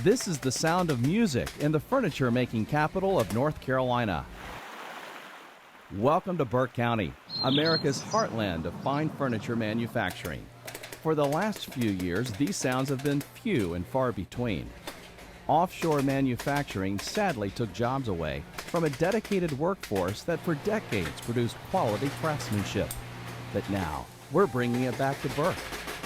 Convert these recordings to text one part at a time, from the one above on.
This is the sound of music in the furniture-making capital of North Carolina. Welcome to Burke County, America's heartland of fine furniture manufacturing. For the last few years, these sounds have been few and far between. Offshore manufacturing sadly took jobs away from a dedicated workforce that for decades produced quality craftsmanship. But now, we're bringing it back to Burke.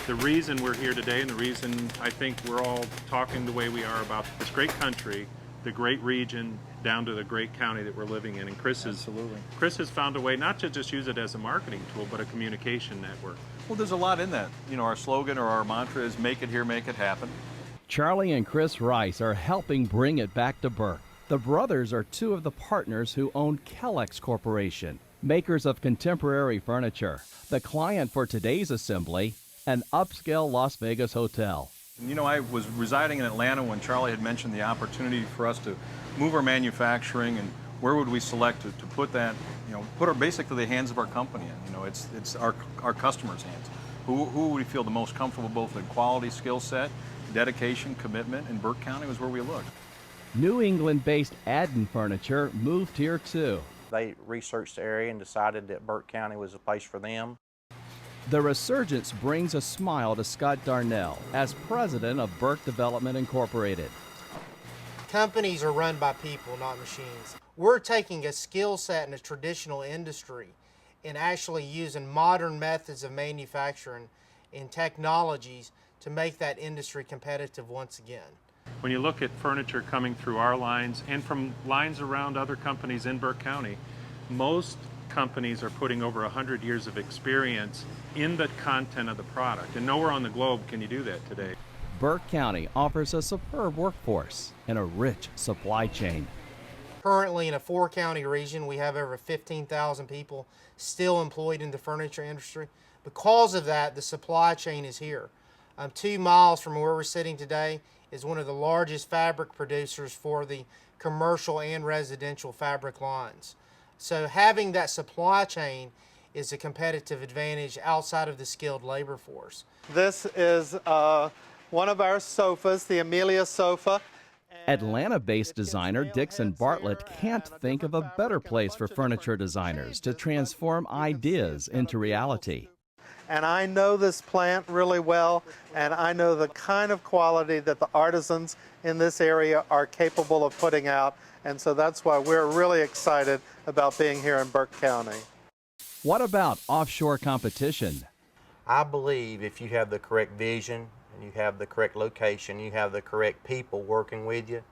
The reason we're here today and the reason I think we're all talking the way we are about this great country, the great region, down to the great county that we're living in. And Chris has found a way not to just use it as a marketing tool, but a communication network. Well, there's a lot in that. You know, our slogan or our mantra is make it here, make it happen. Charlie and Chris Rice are helping bring it back to Burke. The brothers are two of the partners who own Kellex Corporation, makers of contemporary furniture. The client for today's assembly, an upscale Las Vegas hotel. You know, I was residing in Atlanta when Charlie had mentioned the opportunity for us to move our manufacturing, and where would we select to put that, you know, put our basically the hands of our company in. You know, it's our customers' hands. Who would we feel the most comfortable both in quality, skill set, dedication, commitment, and Burke County was where we looked. New England-based Adden Furniture moved here too. They researched the area and decided that Burke County was a place for them. The resurgence brings a smile to Scott Darnell as president of Burke Development Incorporated. Companies are run by people, not machines. We're taking a skill set in a traditional industry and actually using modern methods of manufacturing and technologies to make that industry competitive once again. When you look at furniture coming through our lines and from lines around other companies in Burke County, most companies are putting over 100 years of experience in the content of the product. And nowhere on the globe can you do that today. Burke County offers a superb workforce and a rich supply chain. Currently in a 4-county region, we have over 15,000 people still employed in the furniture industry. Because of that, the supply chain is here. 2 miles from where we're sitting today is one of the largest fabric producers for the commercial and residential fabric lines. So having that supply chain is a competitive advantage outside of the skilled labor force. This is one of our sofas, the Amelia sofa. Atlanta-based designer Dixon Bartlett can't think of a better place for furniture designers to transform ideas into reality. And I know this plant really well, and I know the kind of quality that the artisans in this area are capable of putting out. And so that's why we're really excited about being here in Burke County. What about offshore competition? I believe if you have the correct vision, and you have the correct location, you have the correct people working with you,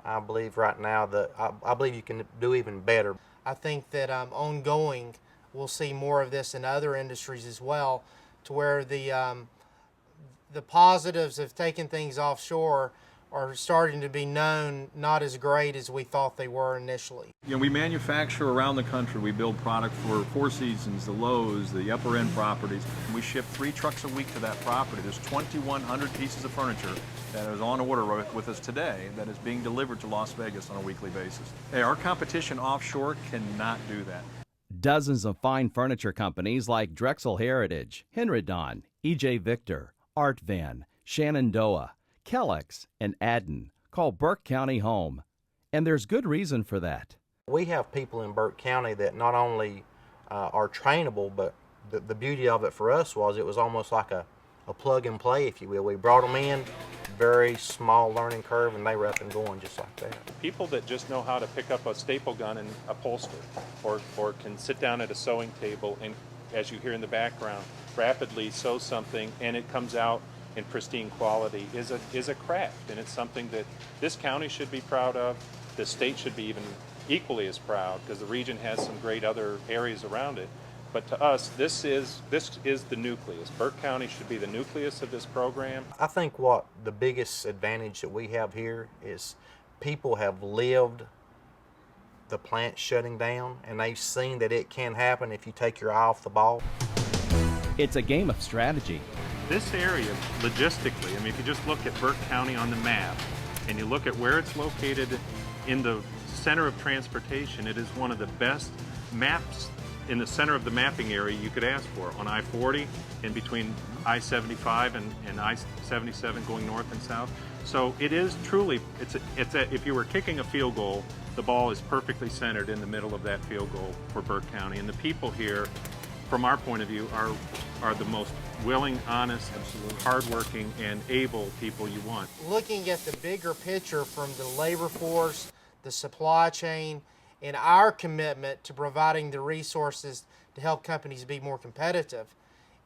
I believe right now that I believe you can do even better. I think that ongoing we'll see more of this in other industries as well, to where the positives of taking things offshore are starting to be known not as great as we thought they were initially. You know, we manufacture around the country. We build product for Four Seasons, the Lowe's, the upper end properties. We ship 3 trucks a week to that property. There's 2,100 pieces of furniture that is on order with us today that is being delivered to Las Vegas on a weekly basis. Hey, our competition offshore cannot do that. Dozens of fine furniture companies like Drexel Heritage, Henrydon, E.J. Victor, Art Van, Shenandoah, Kellex, and Adden call Burke County home. And there's good reason for that. We have people in Burke County that not only are trainable, but the beauty of it for us was it was almost like a plug and play, if you will. We brought them in, very small learning curve, and they were up and going just like that. People that just know how to pick up a staple gun and upholster, or can sit down at a sewing table and, as you hear in the background, rapidly sew something and it comes out in pristine quality is a craft, and it's something that this county should be proud of. The state should be even equally as proud, because the region has some great other areas around it. But to us, this is the nucleus. Burke County should be the nucleus of this program. I think what the biggest advantage that we have here is people have lived the plant shutting down, and they've seen that it can happen if you take your eye off the ball. It's a game of strategy. This area, logistically, I mean, if you just look at Burke County on the map, and you look at where it's located in the center of transportation, it is one of the best maps in the center of the mapping area you could ask for, on I-40, in between I-75 and I-77 going north and south. So it is truly, if you were kicking a field goal, the ball is perfectly centered in the middle of that field goal for Burke County. And the people here, from our point of view, are the most willing, honest, hardworking, and able people you want. Looking at the bigger picture from the labor force, the supply chain, and our commitment to providing the resources to help companies be more competitive,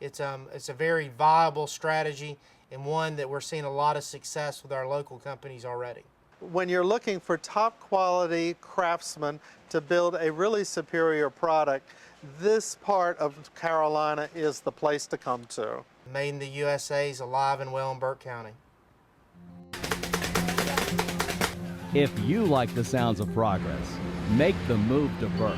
it's a very viable strategy and one that we're seeing a lot of success with our local companies already. When you're looking for top quality craftsmen to build a really superior product, this part of Carolina is the place to come to. Made in the USA is alive and well in Burke County. If you like the sounds of progress, make the move to Burke.